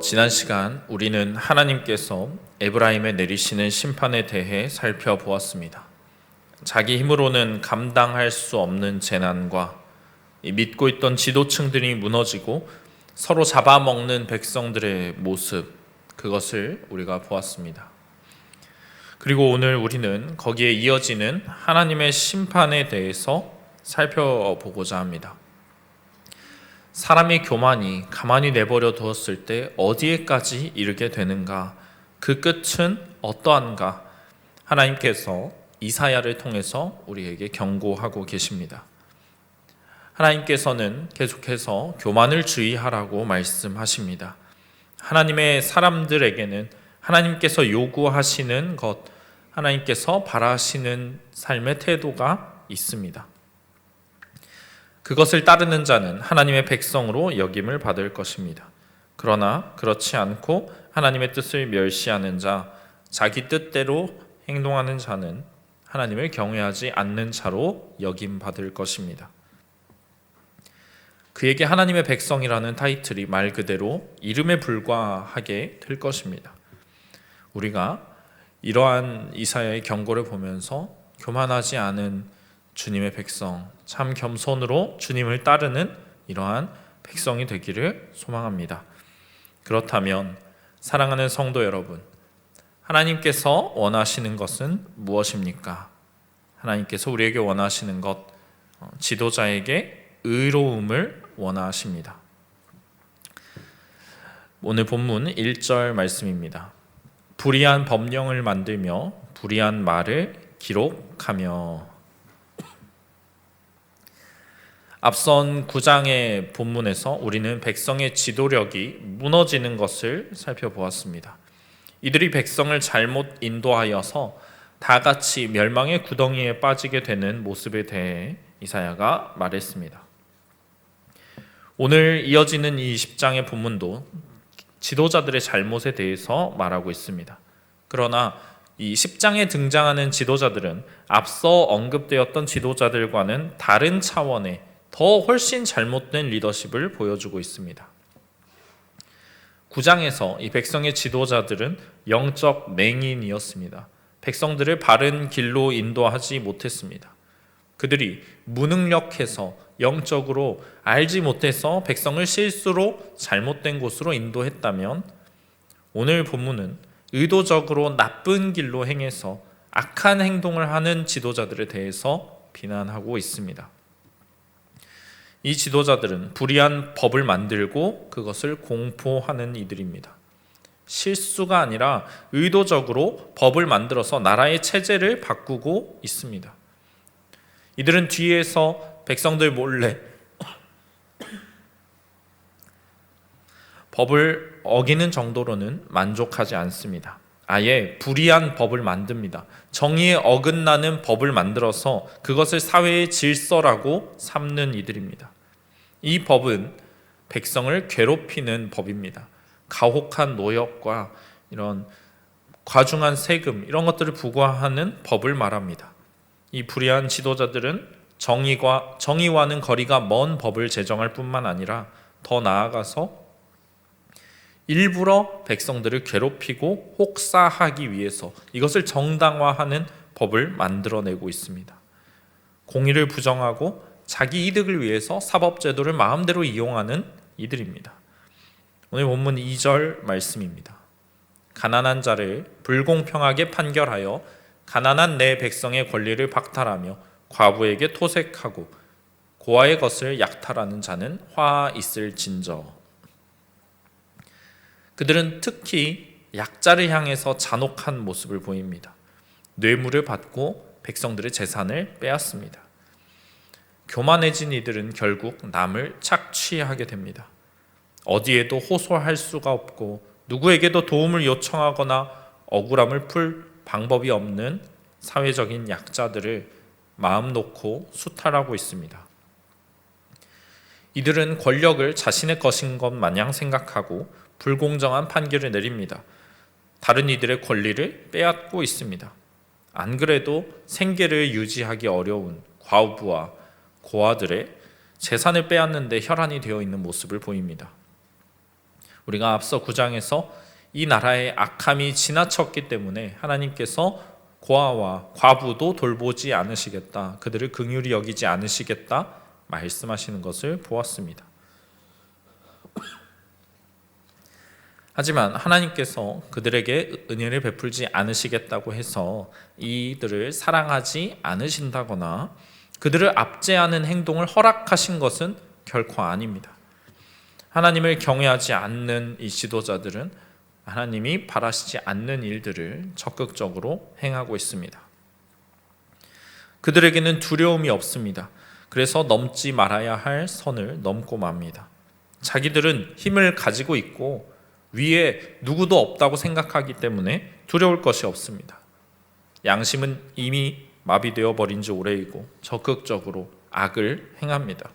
지난 시간 우리는 하나님께서 에브라임에 내리시는 심판에 대해 살펴보았습니다. 자기 힘으로는 감당할 수 없는 재난과 믿고 있던 지도층들이 무너지고 서로 잡아먹는 백성들의 모습, 그것을 우리가 보았습니다. 그리고 오늘 우리는 거기에 이어지는 하나님의 심판에 대해서 살펴보고자 합니다. 사람의 교만이 가만히 내버려 두었을 때 어디에까지 이르게 되는가? 그 끝은 어떠한가? 하나님께서 이사야를 통해서 우리에게 경고하고 계십니다. 하나님께서는 계속해서 교만을 주의하라고 말씀하십니다. 하나님의 사람들에게는 하나님께서 요구하시는 것, 하나님께서 바라시는 삶의 태도가 있습니다. 그것을 따르는 자는 하나님의 백성으로 여김을 받을 것입니다. 그러나 그렇지 않고 하나님의 뜻을 멸시하는 자, 자기 뜻대로 행동하는 자는 하나님을 경외하지 않는 자로 여김 받을 것입니다. 그에게 하나님의 백성이라는 타이틀이 말 그대로 이름에 불과하게 될 것입니다. 우리가 이러한 이사야의 경고를 보면서 교만하지 않은 주님의 백성, 참 겸손으로 주님을 따르는 이러한 백성이 되기를 소망합니다. 그렇다면 사랑하는 성도 여러분, 하나님께서 원하시는 것은 무엇입니까? 하나님께서 우리에게 원하시는 것, 지도자에게 의로움을 원하십니다. 오늘 본문 1절 말씀입니다. 불의한 법령을 만들며 불의한 말을 기록하며. 앞선 9장의 본문에서 우리는 백성의 지도력이 무너지는 것을 살펴보았습니다. 이들이 백성을 잘못 인도하여서 다 같이 멸망의 구덩이에 빠지게 되는 모습에 대해 이사야가 말했습니다. 오늘 이어지는 이 10장의 본문도 지도자들의 잘못에 대해서 말하고 있습니다. 그러나 이 10장에 등장하는 지도자들은 앞서 언급되었던 지도자들과는 다른 차원의 더 훨씬 잘못된 리더십을 보여주고 있습니다. 9장에서 이 백성의 지도자들은 영적 맹인이었습니다. 백성들을 바른 길로 인도하지 못했습니다. 그들이 무능력해서 영적으로 알지 못해서 백성을 실수로 잘못된 곳으로 인도했다면, 오늘 본문은 의도적으로 나쁜 길로 행해서 악한 행동을 하는 지도자들에 대해서 비난하고 있습니다. 이 지도자들은 불의한 법을 만들고 그것을 공포하는 이들입니다. 실수가 아니라 의도적으로 법을 만들어서 나라의 체제를 바꾸고 있습니다. 이들은 뒤에서 백성들 몰래 법을 어기는 정도로는 만족하지 않습니다. 아예 불의한 법을 만듭니다. 정의에 어긋나는 법을 만들어서 그것을 사회의 질서라고 삼는 이들입니다. 이 법은 백성을 괴롭히는 법입니다. 가혹한 노역과 이런 과중한 세금, 이런 것들을 부과하는 법을 말합니다. 이 불의한 지도자들은 정의와는 거리가 먼 법을 제정할 뿐만 아니라 더 나아가서 일부러 백성들을 괴롭히고 혹사하기 위해서 이것을 정당화하는 법을 만들어내고 있습니다. 공의를 부정하고 자기 이득을 위해서 사법제도를 마음대로 이용하는 이들입니다. 오늘 본문 2절 말씀입니다. 가난한 자를 불공평하게 판결하여 가난한 내 백성의 권리를 박탈하며 과부에게 토색하고 고아의 것을 약탈하는 자는 화 있을진저. 그들은 특히 약자를 향해서 잔혹한 모습을 보입니다. 뇌물을 받고 백성들의 재산을 빼앗습니다. 교만해진 이들은 결국 남을 착취하게 됩니다. 어디에도 호소할 수가 없고 누구에게도 도움을 요청하거나 억울함을 풀 방법이 없는 사회적인 약자들을 마음 놓고 수탈하고 있습니다. 이들은 권력을 자신의 것인 것 마냥 생각하고 불공정한 판결을 내립니다. 다른 이들의 권리를 빼앗고 있습니다. 안 그래도 생계를 유지하기 어려운 과부와 고아들의 재산을 빼앗는 데 혈안이 되어 있는 모습을 보입니다. 우리가 앞서 9장에서 이 나라의 악함이 지나쳤기 때문에 하나님께서 고아와 과부도 돌보지 않으시겠다, 그들을 긍휼히 여기지 않으시겠다 말씀하시는 것을 보았습니다. 하지만 하나님께서 그들에게 은혜를 베풀지 않으시겠다고 해서 이들을 사랑하지 않으신다거나 그들을 압제하는 행동을 허락하신 것은 결코 아닙니다. 하나님을 경외하지 않는 이 지도자들은 하나님이 바라시지 않는 일들을 적극적으로 행하고 있습니다. 그들에게는 두려움이 없습니다. 그래서 넘지 말아야 할 선을 넘고 맙니다. 자기들은 힘을 가지고 있고 위에 누구도 없다고 생각하기 때문에 두려울 것이 없습니다. 양심은 이미 마비되어 버린 지 오래이고 적극적으로 악을 행합니다.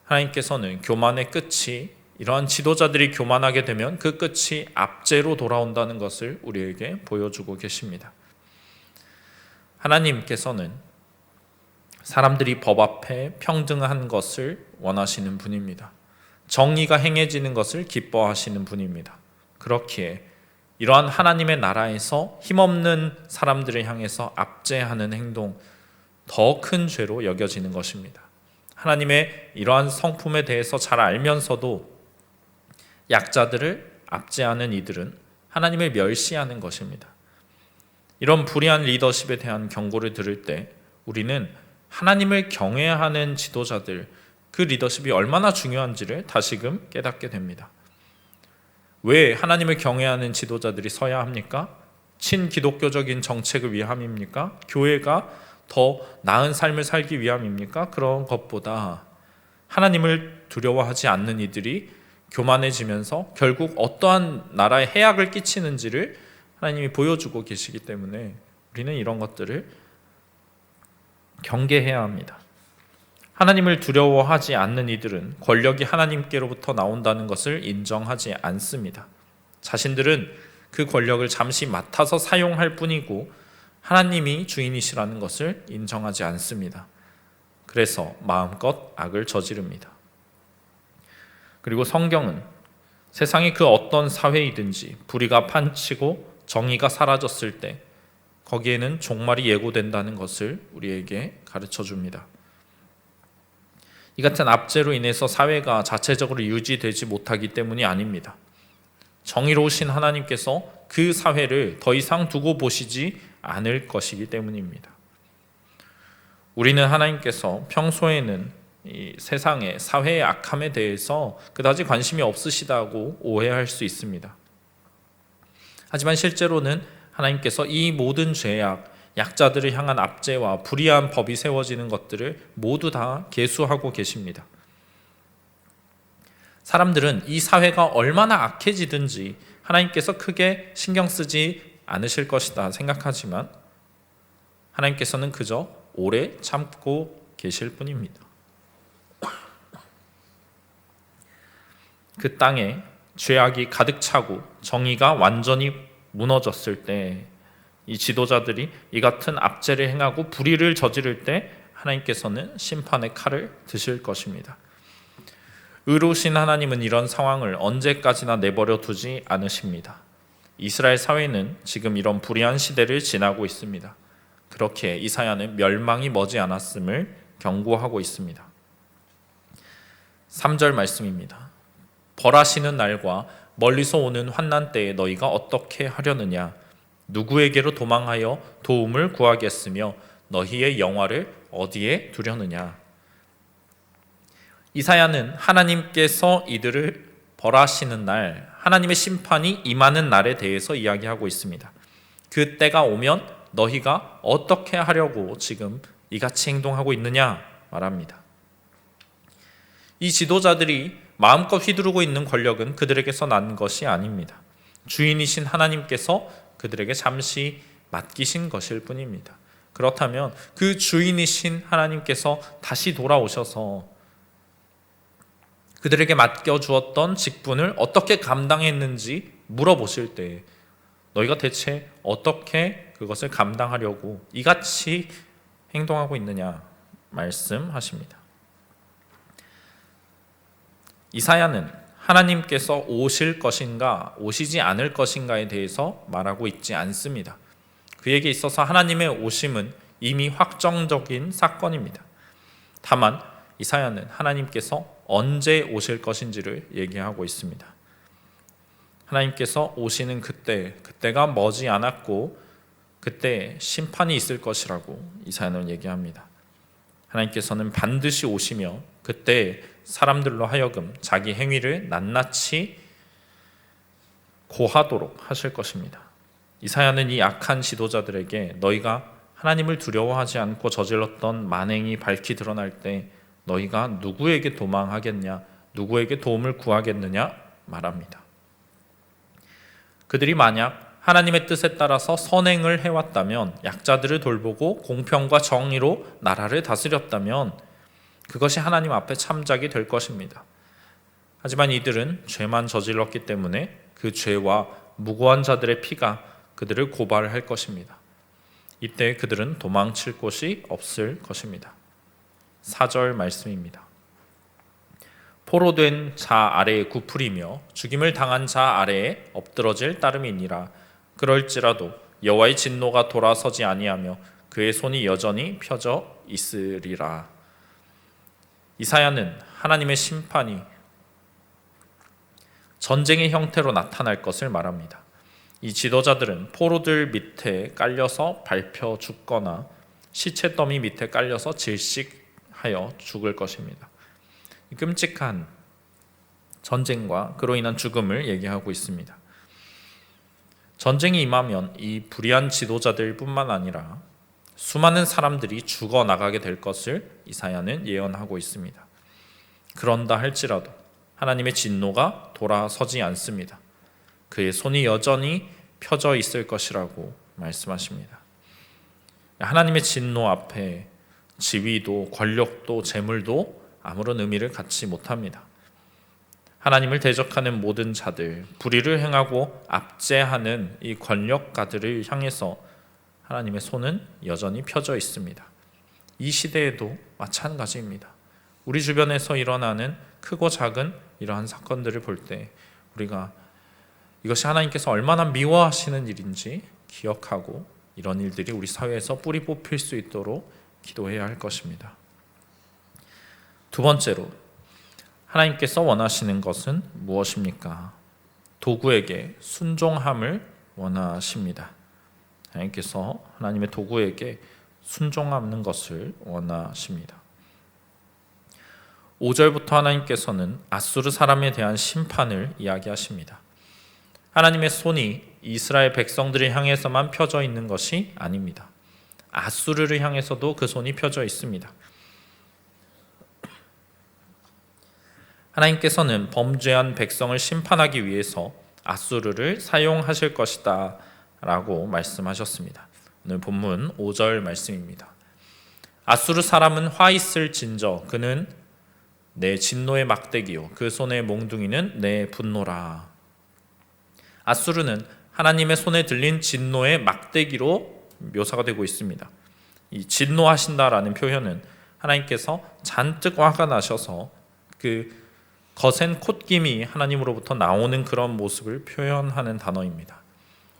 하나님께서는 교만의 끝이, 이러한 지도자들이 교만하게 되면 그 끝이 압제로 돌아온다는 것을 우리에게 보여주고 계십니다. 하나님께서는 사람들이 법 앞에 평등한 것을 원하시는 분입니다. 정의가 행해지는 것을 기뻐하시는 분입니다. 그렇기에 이러한 하나님의 나라에서 힘없는 사람들을 향해서 압제하는 행동, 더 큰 죄로 여겨지는 것입니다. 하나님의 이러한 성품에 대해서 잘 알면서도 약자들을 압제하는 이들은 하나님을 멸시하는 것입니다. 이런 불의한 리더십에 대한 경고를 들을 때 우리는 하나님을 경외하는 지도자들, 그 리더십이 얼마나 중요한지를 다시금 깨닫게 됩니다. 왜 하나님을 경외하는 지도자들이 서야 합니까? 친기독교적인 정책을 위함입니까? 교회가 더 나은 삶을 살기 위함입니까? 그런 것보다 하나님을 두려워하지 않는 이들이 교만해지면서 결국 어떠한 나라에 해악을 끼치는지를 하나님이 보여주고 계시기 때문에 우리는 이런 것들을 경계해야 합니다. 하나님을 두려워하지 않는 이들은 권력이 하나님께로부터 나온다는 것을 인정하지 않습니다. 자신들은 그 권력을 잠시 맡아서 사용할 뿐이고 하나님이 주인이시라는 것을 인정하지 않습니다. 그래서 마음껏 악을 저지릅니다. 그리고 성경은 세상의 그 어떤 사회이든지 불의가 판치고 정의가 사라졌을 때 거기에는 종말이 예고된다는 것을 우리에게 가르쳐 줍니다. 이 같은 압제로 인해서 사회가 자체적으로 유지되지 못하기 때문이 아닙니다. 정의로우신 하나님께서 그 사회를 더 이상 두고 보시지 않을 것이기 때문입니다. 우리는 하나님께서 평소에는 이 세상의 사회의 악함에 대해서 그다지 관심이 없으시다고 오해할 수 있습니다. 하지만 실제로는 하나님께서 이 모든 죄악, 약자들을 향한 압제와 불의한 법이 세워지는 것들을 모두 다 계수하고 계십니다. 사람들은 이 사회가 얼마나 악해지든지 하나님께서 크게 신경 쓰지 않으실 것이다 생각하지만 하나님께서는 그저 오래 참고 계실 뿐입니다. 그 땅에 죄악이 가득 차고 정의가 완전히 무너졌을 때 이 지도자들이 이 같은 압제를 행하고 불의를 저지를 때 하나님께서는 심판의 칼을 드실 것입니다. 의로우신 하나님은 이런 상황을 언제까지나 내버려 두지 않으십니다. 이스라엘 사회는 지금 이런 불의한 시대를 지나고 있습니다. 그렇게 이사야는 멸망이 머지않았음을 경고하고 있습니다. 3절 말씀입니다. 벌하시는 날과 멀리서 오는 환난 때에 너희가 어떻게 하려느냐? 누구에게로 도망하여 도움을 구하겠으며 너희의 영화를 어디에 두려느냐? 이사야는 하나님께서 이들을 벌하시는 날, 하나님의 심판이 임하는 날에 대해서 이야기하고 있습니다. 그 때가 오면 너희가 어떻게 하려고 지금 이같이 행동하고 있느냐 말합니다. 이 지도자들이 마음껏 휘두르고 있는 권력은 그들에게서 난 것이 아닙니다. 주인이신 하나님께서 그들에게 잠시 맡기신 것일 뿐입니다. 그렇다면 그 주인이신 하나님께서 다시 돌아오셔서 그들에게 맡겨주었던 직분을 어떻게 감당했는지 물어보실 때 너희가 대체 어떻게 그것을 감당하려고 이같이 행동하고 있느냐 말씀하십니다. 이사야는 하나님께서 오실 것인가 오시지 않을 것인가에 대해서 말하고 있지 않습니다. 그에게 있어서 하나님의 오심은 이미 확정적인 사건입니다. 다만 이사야는 하나님께서 언제 오실 것인지를 얘기하고 있습니다. 하나님께서 오시는 그때가 머지 않았고 그때 심판이 있을 것이라고 이사야는 얘기합니다. 하나님께서는 반드시 오시며 그때 사람들로 하여금 자기 행위를 낱낱이 고하도록 하실 것입니다. 이사야는 이 악한 지도자들에게 너희가 하나님을 두려워하지 않고 저질렀던 만행이 밝히 드러날 때 너희가 누구에게 도망하겠냐, 누구에게 도움을 구하겠느냐 말합니다. 그들이 만약 하나님의 뜻에 따라서 선행을 해왔다면, 약자들을 돌보고 공평과 정의로 나라를 다스렸다면 그것이 하나님 앞에 참작이 될 것입니다. 하지만 이들은 죄만 저질렀기 때문에 그 죄와 무고한 자들의 피가 그들을 고발할 것입니다. 이때 그들은 도망칠 곳이 없을 것입니다. 4절 말씀입니다. 포로된 자 아래에 굽으리며 죽임을 당한 자 아래에 엎드러질 따름이니라. 그럴지라도 여호와의 진노가 돌아서지 아니하며 그의 손이 여전히 펴져 있으리라. 이사야는 하나님의 심판이 전쟁의 형태로 나타날 것을 말합니다. 이 지도자들은 포로들 밑에 깔려서 밟혀 죽거나 시체 더미 밑에 깔려서 질식하여 죽을 것입니다. 끔찍한 전쟁과 그로 인한 죽음을 얘기하고 있습니다. 전쟁이 임하면 이 불의한 지도자들뿐만 아니라 수많은 사람들이 죽어나가게 될 것을 이사야는 예언하고 있습니다. 그런다 할지라도 하나님의 진노가 돌아서지 않습니다. 그의 손이 여전히 펴져 있을 것이라고 말씀하십니다. 하나님의 진노 앞에 지위도 권력도 재물도 아무런 의미를 갖지 못합니다. 하나님을 대적하는 모든 자들, 불의를 행하고 압제하는 이 권력가들을 향해서 하나님의 손은 여전히 펴져 있습니다. 이 시대에도 마찬가지입니다. 우리 주변에서 일어나는 크고 작은 이러한 사건들을 볼 때 우리가 이것이 하나님께서 얼마나 미워하시는 일인지 기억하고 이런 일들이 우리 사회에서 뿌리 뽑힐 수 있도록 기도해야 할 것입니다. 두 번째로, 하나님께서 원하시는 것은 무엇입니까? 도구에게 순종함을 원하십니다. 하나님께서 하나님의 도구에게 순종하는 것을 원하십니다. 5절부터 하나님께서는 아수르 사람에 대한 심판을 이야기하십니다. 하나님의 손이 이스라엘 백성들을 향해서만 펴져 있는 것이 아닙니다. 아수르를 향해서도 그 손이 펴져 있습니다. 하나님께서는 범죄한 백성을 심판하기 위해서 아수르를 사용하실 것이다 라고 말씀하셨습니다. 오늘 본문 5절 말씀입니다. 아수르 사람은 화 있을진저 그는 내 진노의 막대기요 그 손의 몽둥이는 내 분노라. 아수르는 하나님의 손에 들린 진노의 막대기로 묘사가 되고 있습니다. 이 진노하신다라는 표현은 하나님께서 잔뜩 화가 나셔서 그 거센 콧김이 하나님으로부터 나오는 그런 모습을 표현하는 단어입니다.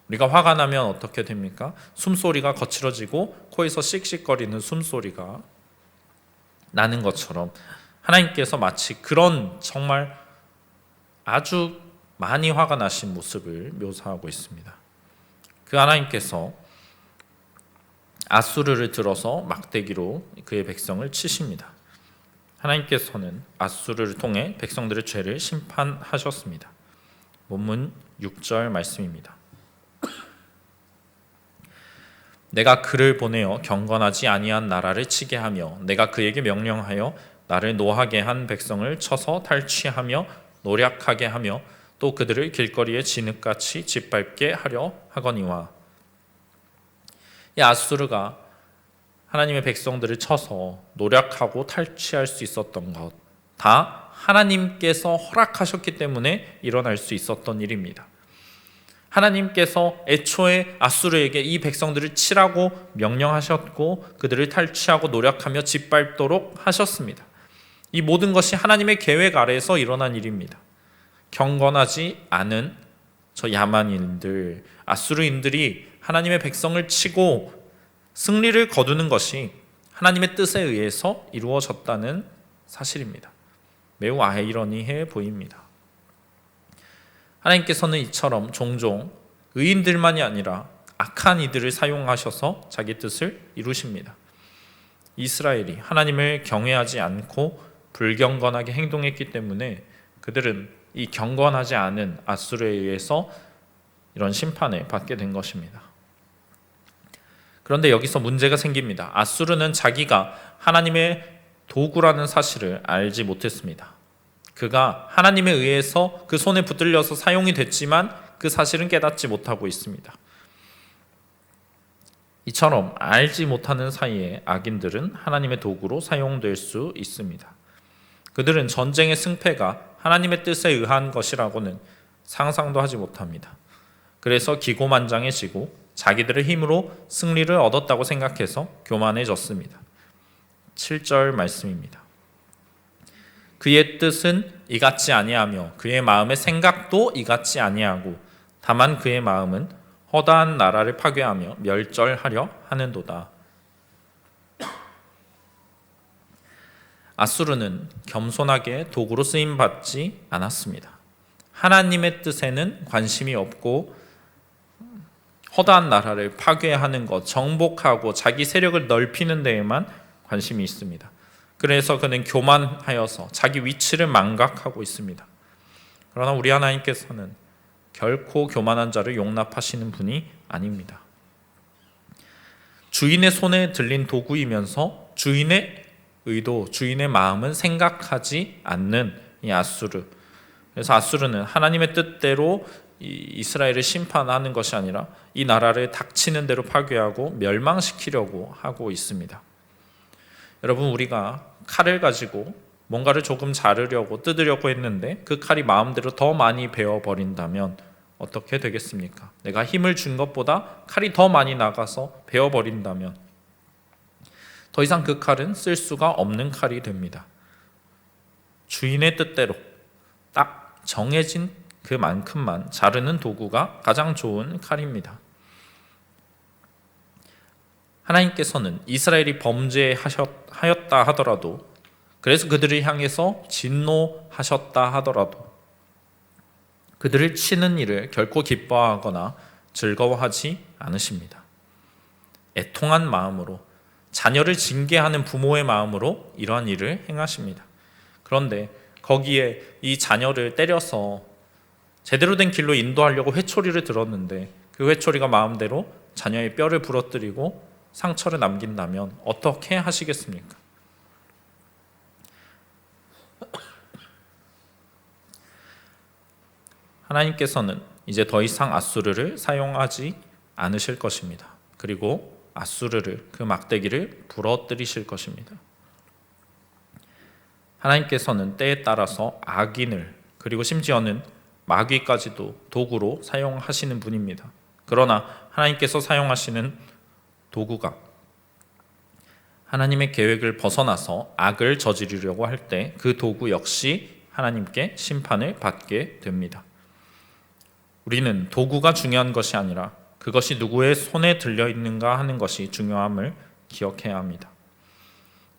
우리가 화가 나면 어떻게 됩니까? 숨소리가 거칠어지고 코에서 씩씩거리는 숨소리가 나는 것처럼 하나님께서 마치 그런 정말 아주 많이 화가 나신 모습을 묘사하고 있습니다. 그 하나님께서 아수르를 들어서 막대기로 그의 백성을 치십니다. 하나님께서는 아수르를 통해 백성들의 죄를 심판하셨습니다. 본문 6절 말씀입니다. 내가 그를 보내어 경건하지 아니한 나라를 치게 하며 내가 그에게 명령하여 나를 노하게 한 백성을 쳐서 탈취하며 노략하게 하며 또 그들을 길거리에 진흙같이 짓밟게 하려 하거니와. 이 아수르가 하나님의 백성들을 쳐서 노략하고 탈취할 수 있었던 것 다 하나님께서 허락하셨기 때문에 일어날 수 있었던 일입니다. 하나님께서 애초에 아수르에게 이 백성들을 치라고 명령하셨고 그들을 탈취하고 노략하며 짓밟도록 하셨습니다. 이 모든 것이 하나님의 계획 아래에서 일어난 일입니다. 경건하지 않은 저 야만인들, 아수르인들이 하나님의 백성을 치고 승리를 거두는 것이 하나님의 뜻에 의해서 이루어졌다는 사실입니다. 매우 아이러니해 보입니다. 하나님께서는 이처럼 종종 의인들만이 아니라 악한 이들을 사용하셔서 자기 뜻을 이루십니다. 이스라엘이 하나님을 경외하지 않고 불경건하게 행동했기 때문에 그들은 이 경건하지 않은 아수르에 의해서 이런 심판을 받게 된 것입니다. 그런데 여기서 문제가 생깁니다. 아수르는 자기가 하나님의 도구라는 사실을 알지 못했습니다. 그가 하나님에 의해서 그 손에 붙들려서 사용이 됐지만 그 사실은 깨닫지 못하고 있습니다. 이처럼 알지 못하는 사이에 악인들은 하나님의 도구로 사용될 수 있습니다. 그들은 전쟁의 승패가 하나님의 뜻에 의한 것이라고는 상상도 하지 못합니다. 그래서 기고만장해지고 자기들의 힘으로 승리를 얻었다고 생각해서 교만해졌습니다. 7절 말씀입니다. 그의 뜻은 이같지 아니하며 그의 마음의 생각도 이같지 아니하고 다만 그의 마음은 허다한 나라를 파괴하며 멸절하려 하는도다. 아수르는 겸손하게 도구로 쓰임받지 않았습니다. 하나님의 뜻에는 관심이 없고 허다한 나라를 파괴하는 것, 정복하고 자기 세력을 넓히는 데에만 관심이 있습니다. 그래서 그는 교만하여서 자기 위치를 망각하고 있습니다. 그러나 우리 하나님께서는 결코 교만한 자를 용납하시는 분이 아닙니다. 주인의 손에 들린 도구이면서 주인의 의도, 주인의 마음은 생각하지 않는 이 아수르. 그래서 아수르는 하나님의 뜻대로 이스라엘을 심판하는 것이 아니라 이 나라를 닥치는 대로 파괴하고 멸망시키려고 하고 있습니다. 여러분, 우리가 칼을 가지고 뭔가를 조금 자르려고 뜯으려고 했는데 그 칼이 마음대로 더 많이 베어버린다면 어떻게 되겠습니까? 내가 힘을 준 것보다 칼이 더 많이 나가서 베어버린다면 더 이상 그 칼은 쓸 수가 없는 칼이 됩니다. 주인의 뜻대로 딱 정해진 그만큼만 자르는 도구가 가장 좋은 칼입니다. 하나님께서는 이스라엘이 범죄하였다 하더라도, 그래서 그들을 향해서 진노하셨다 하더라도 그들을 치는 일을 결코 기뻐하거나 즐거워하지 않으십니다. 애통한 마음으로, 자녀를 징계하는 부모의 마음으로 이러한 일을 행하십니다. 그런데 거기에 이 자녀를 때려서 제대로 된 길로 인도하려고 회초리를 들었는데 그 회초리가 마음대로 자녀의 뼈를 부러뜨리고 상처를 남긴다면 어떻게 하시겠습니까? 하나님께서는 이제 더 이상 아수르를 사용하지 않으실 것입니다. 그리고 아수르를, 그 막대기를 부러뜨리실 것입니다. 하나님께서는 때에 따라서 악인을, 그리고 심지어는 마귀까지도 도구로 사용하시는 분입니다. 그러나 하나님께서 사용하시는 도구가 하나님의 계획을 벗어나서 악을 저지르려고 할 때 그 도구 역시 하나님께 심판을 받게 됩니다. 우리는 도구가 중요한 것이 아니라 그것이 누구의 손에 들려 있는가 하는 것이 중요함을 기억해야 합니다.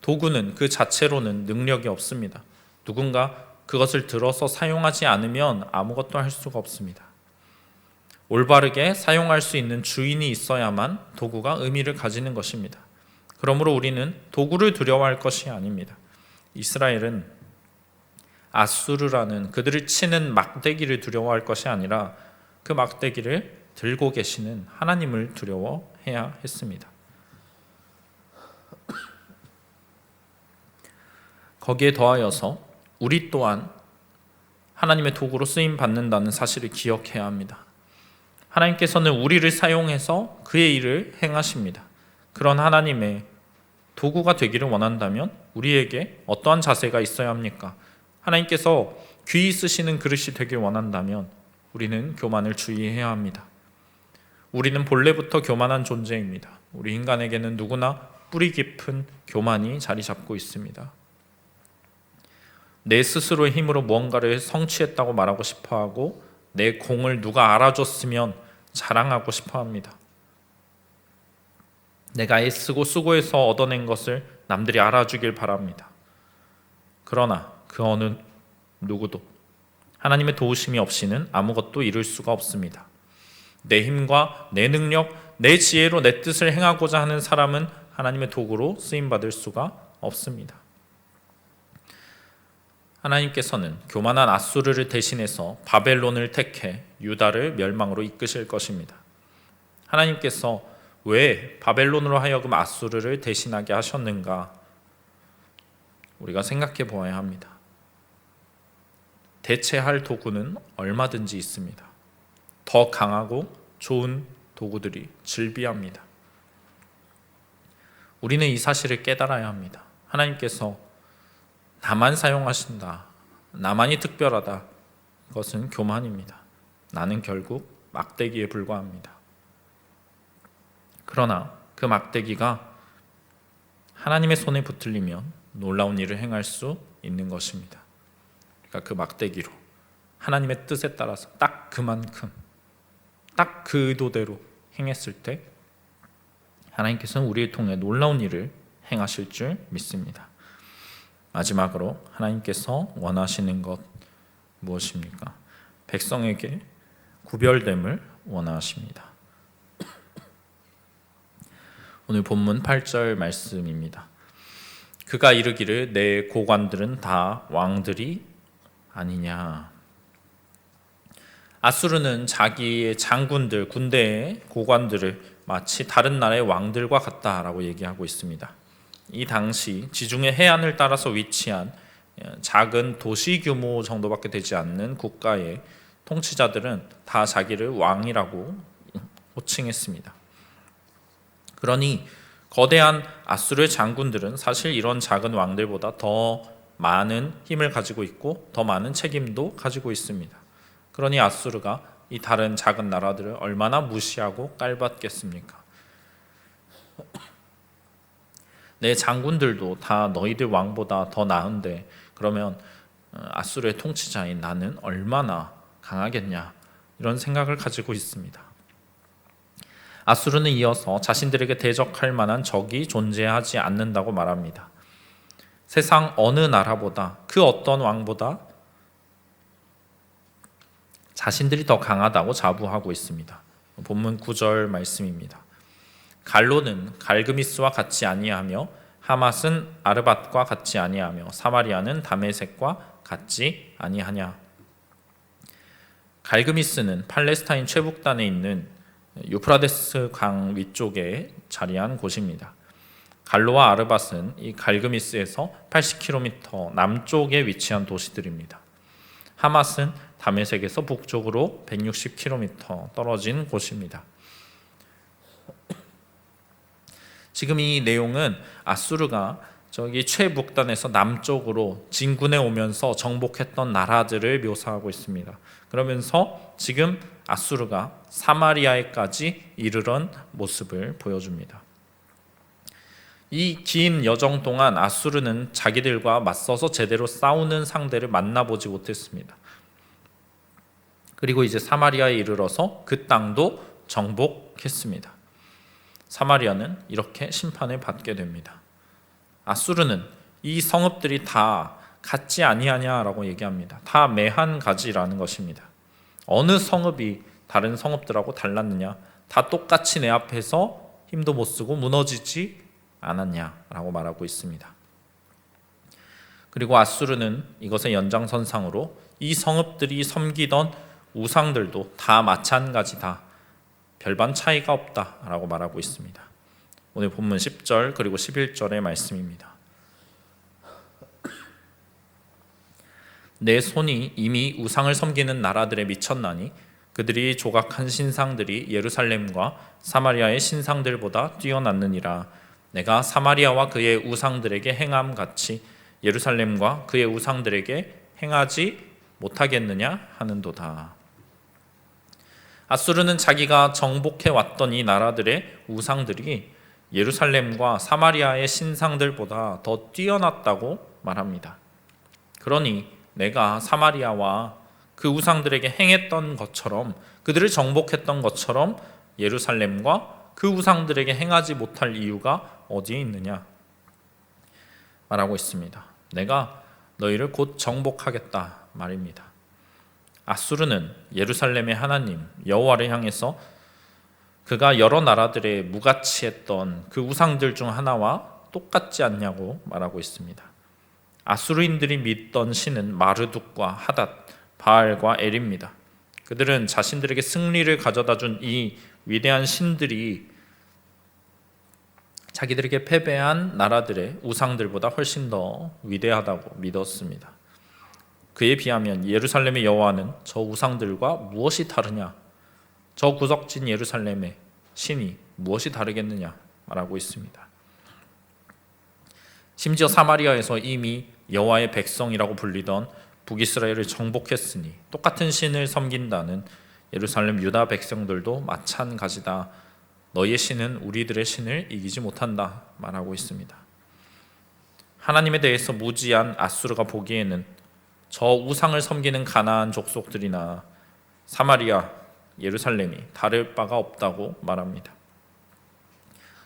도구는 그 자체로는 능력이 없습니다. 누군가 그것을 들어서 사용하지 않으면 아무것도 할 수가 없습니다. 올바르게 사용할 수 있는 주인이 있어야만 도구가 의미를 가지는 것입니다. 그러므로 우리는 도구를 두려워할 것이 아닙니다. 이스라엘은 아수르라는 그들을 치는 막대기를 두려워할 것이 아니라 그 막대기를 들고 계시는 하나님을 두려워해야 했습니다. 거기에 더하여서 우리 또한 하나님의 도구로 쓰임 받는다는 사실을 기억해야 합니다. 하나님께서는 우리를 사용해서 그의 일을 행하십니다. 그런 하나님의 도구가 되기를 원한다면 우리에게 어떠한 자세가 있어야 합니까? 하나님께서 귀히 쓰시는 그릇이 되길 원한다면 우리는 교만을 주의해야 합니다. 우리는 본래부터 교만한 존재입니다. 우리 인간에게는 누구나 뿌리 깊은 교만이 자리 잡고 있습니다. 내 스스로의 힘으로 무언가를 성취했다고 말하고 싶어하고 내 공을 누가 알아줬으면 자랑하고 싶어합니다. 내가 애쓰고 수고해서 얻어낸 것을 남들이 알아주길 바랍니다. 그러나 그 어느 누구도 하나님의 도우심이 없이는 아무것도 이룰 수가 없습니다. 내 힘과 내 능력, 내 지혜로 내 뜻을 행하고자 하는 사람은 하나님의 도구로 쓰임받을 수가 없습니다. 하나님께서는 교만한 앗수르를 대신해서 바벨론을 택해 유다를 멸망으로 이끄실 것입니다. 하나님께서 왜 바벨론으로 하여금 앗수르를 대신하게 하셨는가? 우리가 생각해 보아야 합니다. 대체할 도구는 얼마든지 있습니다. 더 강하고 좋은 도구들이 즐비합니다. 우리는 이 사실을 깨달아야 합니다. 하나님께서 나만 사용하신다, 나만이 특별하다, 그것은 교만입니다. 나는 결국 막대기에 불과합니다. 그러나 그 막대기가 하나님의 손에 붙들리면 놀라운 일을 행할 수 있는 것입니다. 그러니까 그 막대기로 하나님의 뜻에 따라서 딱 그만큼, 딱 그 의도대로 행했을 때 하나님께서는 우리를 통해 놀라운 일을 행하실 줄 믿습니다. 마지막으로 하나님께서 원하시는 것 무엇입니까? 백성에게 구별됨을 원하십니다. 오늘 본문 8절 말씀입니다. 그가 이르기를 내 고관들은 다 왕들이 아니냐. 앗수르는 자기의 장군들, 군대의 고관들을 마치 다른 나라의 왕들과 같다라고 얘기하고 있습니다. 이 당시 지중해 해안을 따라서 위치한 작은 도시 규모 정도밖에 되지 않는 국가의 통치자들은 다 자기를 왕이라고 호칭했습니다. 그러니 거대한 앗수르의 장군들은 사실 이런 작은 왕들보다 더 많은 힘을 가지고 있고 더 많은 책임도 가지고 있습니다. 그러니 앗수르가 이 다른 작은 나라들을 얼마나 무시하고 깔봤겠습니까? 내 장군들도 다 너희들 왕보다 더 나은데 그러면 앗수르의 통치자인 나는 얼마나 강하겠냐, 이런 생각을 가지고 있습니다. 앗수르는 이어서 자신들에게 대적할 만한 적이 존재하지 않는다고 말합니다. 세상 어느 나라보다, 그 어떤 왕보다 자신들이 더 강하다고 자부하고 있습니다. 본문 9절 말씀입니다. 갈로는 갈그미스와 같지 아니하며 하맛은 아르밧과 같지 아니하며 사마리아는 다메섹과 같지 아니하냐. 갈그미스는 팔레스타인 최북단에 있는 유프라데스 강 위쪽에 자리한 곳입니다. 갈로와 아르밧은 이 갈그미스에서 80km 남쪽에 위치한 도시들입니다. 하맛은 다메섹에서 북쪽으로 160km 떨어진 곳입니다. 지금 이 내용은 앗수르가 저기 최북단에서 남쪽으로 진군해 오면서 정복했던 나라들을 묘사하고 있습니다. 그러면서 지금 앗수르가 사마리아에까지 이르던 모습을 보여줍니다. 이 긴 여정 동안 앗수르는 자기들과 맞서서 제대로 싸우는 상대를 만나보지 못했습니다. 그리고 이제 사마리아에 이르러서 그 땅도 정복했습니다. 사마리아는 이렇게 심판을 받게 됩니다. 앗수르는 이 성읍들이 다 같지 아니하냐라고 얘기합니다. 다 매한 가지라는 것입니다. 어느 성읍이 다른 성읍들하고 달랐느냐? 다 똑같이 내 앞에서 힘도 못 쓰고 무너지지 않았냐라고 말하고 있습니다. 그리고 앗수르는 이것의 연장선상으로 이 성읍들이 섬기던 우상들도 다 마찬가지다, 별반 차이가 없다라고 말하고 있습니다. 오늘 본문 10절 그리고 11절의 말씀입니다. 내 손이 이미 우상을 섬기는 나라들에 미쳤나니 그들이 조각한 신상들이 예루살렘과 사마리아의 신상들보다 뛰어났느니라. 내가 사마리아와 그의 우상들에게 행함 같이 예루살렘과 그의 우상들에게 행하지 못하겠느냐 하는도다. 앗수르는 자기가 정복해 왔던 이 나라들의 우상들이 예루살렘과 사마리아의 신상들보다 더 뛰어났다고 말합니다. 그러니 내가 사마리아와 그 우상들에게 행했던 것처럼, 그들을 정복했던 것처럼 예루살렘과 그 우상들에게 행하지 못할 이유가 어디에 있느냐 말하고 있습니다. 내가 너희를 곧 정복하겠다 말입니다. 아수르는 예루살렘의 하나님 여호와를 향해서 그가 여러 나라들에 무가치했던 그 우상들 중 하나와 똑같지 않냐고 말하고 있습니다. 아수르인들이 믿던 신은 마르둑과 하닷, 바알과 엘입니다. 그들은 자신들에게 승리를 가져다 준 이 위대한 신들이 자기들에게 패배한 나라들의 우상들보다 훨씬 더 위대하다고 믿었습니다. 그에 비하면 예루살렘의 여호와는 저 우상들과 무엇이 다르냐? 저 구석진 예루살렘의 신이 무엇이 다르겠느냐 말하고 있습니다. 심지어 사마리아에서 이미 여호와의 백성이라고 불리던 북이스라엘을 정복했으니 똑같은 신을 섬긴다는 예루살렘 유다 백성들도 마찬가지다. 너희의 신은 우리들의 신을 이기지 못한다 말하고 있습니다. 하나님에 대해서 무지한 아수르가 보기에는 저 우상을 섬기는 가나안 족속들이나 사마리아, 예루살렘이 다를 바가 없다고 말합니다.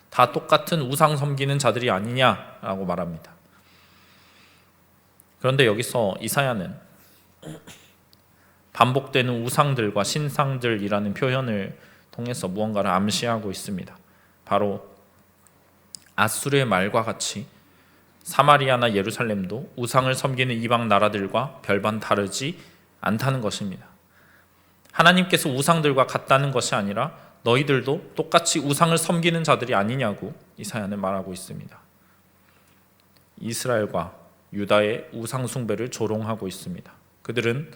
다 똑같은 우상 섬기는 자들이 아니냐라고 말합니다. 그런데 여기서 이사야는 반복되는 우상들과 신상들이라는 표현을 통해서 무언가를 암시하고 있습니다. 바로 아수르의 말과 같이 사마리아나 예루살렘도 우상을 섬기는 이방 나라들과 별반 다르지 않다는 것입니다. 하나님께서 우상들과 같다는 것이 아니라 너희들도 똑같이 우상을 섬기는 자들이 아니냐고 이사야는 말하고 있습니다. 이스라엘과 유다의 우상 숭배를 조롱하고 있습니다. 그들은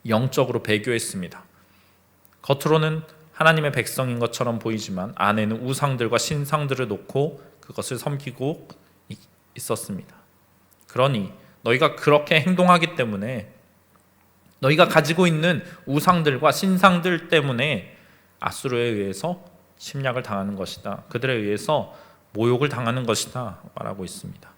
영적으로 배교했습니다. 겉으로는 하나님의 백성인 것처럼 보이지만 안에는 우상들과 신상들을 놓고 그것을 섬기고 있었습니다. 그러니 너희가 그렇게 행동하기 때문에, 너희가 가지고 있는 우상들과 신상들 때문에 아수르에 의해서 침략을 당하는 것이다. 그들에 의해서 모욕을 당하는 것이다 말하고 있습니다.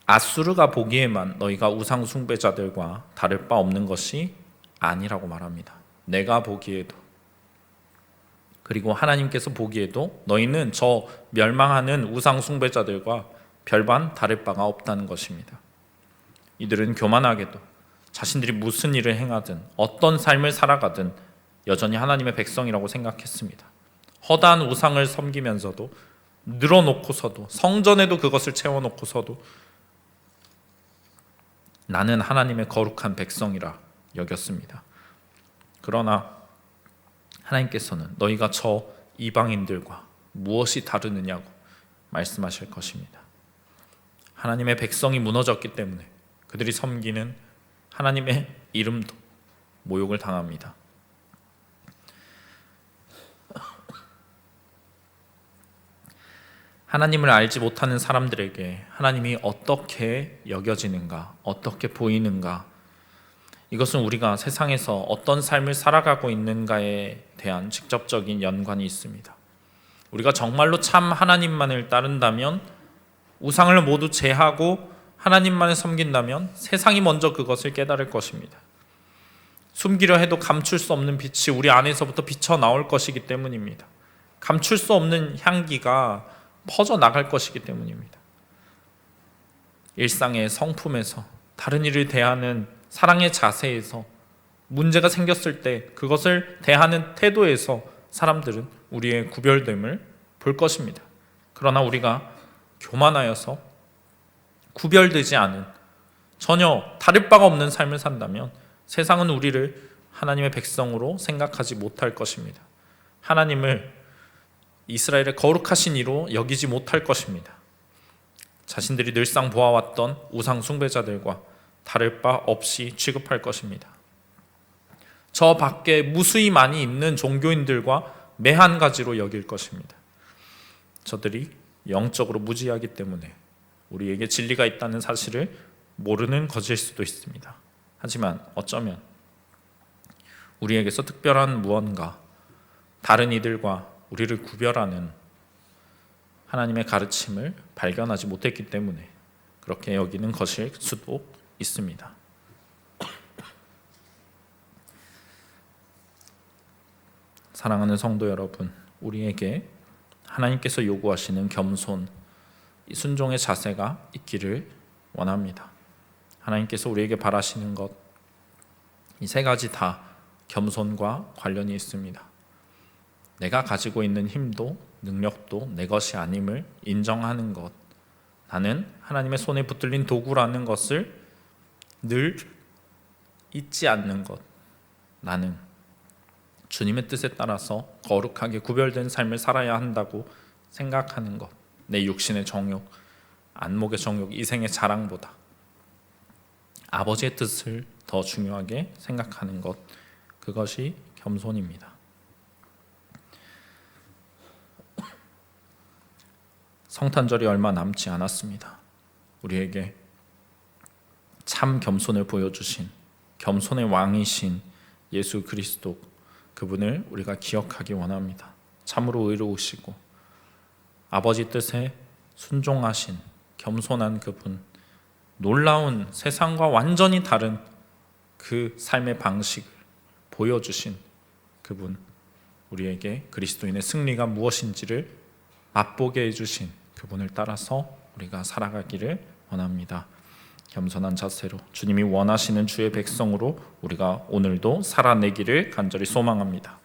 아수르가 보기에만 너희가 우상 숭배자들과 다를 바 없는 것이 아니라고 말합니다. 내가 보기에도, 그리고 하나님께서 보기에도 너희는 저 멸망하는 우상 숭배자들과 별반 다를 바가 없다는 것입니다. 이들은 교만하게도 자신들이 무슨 일을 행하든 어떤 삶을 살아가든 여전히 하나님의 백성이라고 생각했습니다. 허다한 우상을 섬기면서도, 늘어놓고서도, 성전에도 그것을 채워놓고서도 나는 하나님의 거룩한 백성이라 여겼습니다. 그러나 하나님께서는 너희가 저 이방인들과 무엇이 다르느냐고 말씀하실 것입니다. 하나님의 백성이 무너졌기 때문에 그들이 섬기는 하나님의 이름도 모욕을 당합니다. 하나님을 알지 못하는 사람들에게 하나님이 어떻게 여겨지는가, 어떻게 보이는가, 이것은 우리가 세상에서 어떤 삶을 살아가고 있는가에 대한 직접적인 연관이 있습니다. 우리가 정말로 참 하나님만을 따른다면, 우상을 모두 제하고 하나님만을 섬긴다면 세상이 먼저 그것을 깨달을 것입니다. 숨기려 해도 감출 수 없는 빛이 우리 안에서부터 비쳐 나올 것이기 때문입니다. 감출 수 없는 향기가 퍼져 나갈 것이기 때문입니다. 일상의 성품에서, 다른 이를 대하는 사랑의 자세에서, 문제가 생겼을 때 그것을 대하는 태도에서 사람들은 우리의 구별됨을 볼 것입니다. 그러나 우리가 교만하여서 구별되지 않은, 전혀 다를 바가 없는 삶을 산다면 세상은 우리를 하나님의 백성으로 생각하지 못할 것입니다. 하나님을 이스라엘의 거룩하신 이로 여기지 못할 것입니다. 자신들이 늘상 보아왔던 우상 숭배자들과 다를 바 없이 취급할 것입니다. 저 밖에 무수히 많이 있는 종교인들과 매한 가지로 여길 것입니다. 저들이 영적으로 무지하기 때문에 우리에게 진리가 있다는 사실을 모르는 것일 수도 있습니다. 하지만 어쩌면 우리에게서 특별한 무언가, 다른 이들과 우리를 구별하는 하나님의 가르침을 발견하지 못했기 때문에 그렇게 여기는 것일 수도 있습니다. 사랑하는 성도 여러분, 우리에게 하나님께서 요구하시는 겸손, 이 순종의 자세가 있기를 원합니다. 하나님께서 우리에게 바라시는 것, 이 세 가지 다 겸손과 관련이 있습니다. 내가 가지고 있는 힘도 능력도 내 것이 아님을 인정하는 것, 나는 하나님의 손에 붙들린 도구라는 것을 늘 잊지 않는 것, 나는 주님의 뜻에 따라서 거룩하게 구별된 삶을 살아야 한다고 생각하는 것, 내 육신의 정욕, 안목의 정욕, 이생의 자랑보다 아버지의 뜻을 더 중요하게 생각하는 것, 그것이 겸손입니다. 성탄절이 얼마 남지 않았습니다. 우리에게 참 겸손을 보여주신 겸손의 왕이신 예수 그리스도, 그분을 우리가 기억하기 원합니다. 참으로 의로우시고 아버지 뜻에 순종하신 겸손한 그분, 놀라운 세상과 완전히 다른 그 삶의 방식을 보여주신 그분, 우리에게 그리스도인의 승리가 무엇인지를 맛보게 해주신 그분을 따라서 우리가 살아가기를 원합니다. 겸손한 자세로 주님이 원하시는 주의 백성으로 우리가 오늘도 살아내기를 간절히 소망합니다.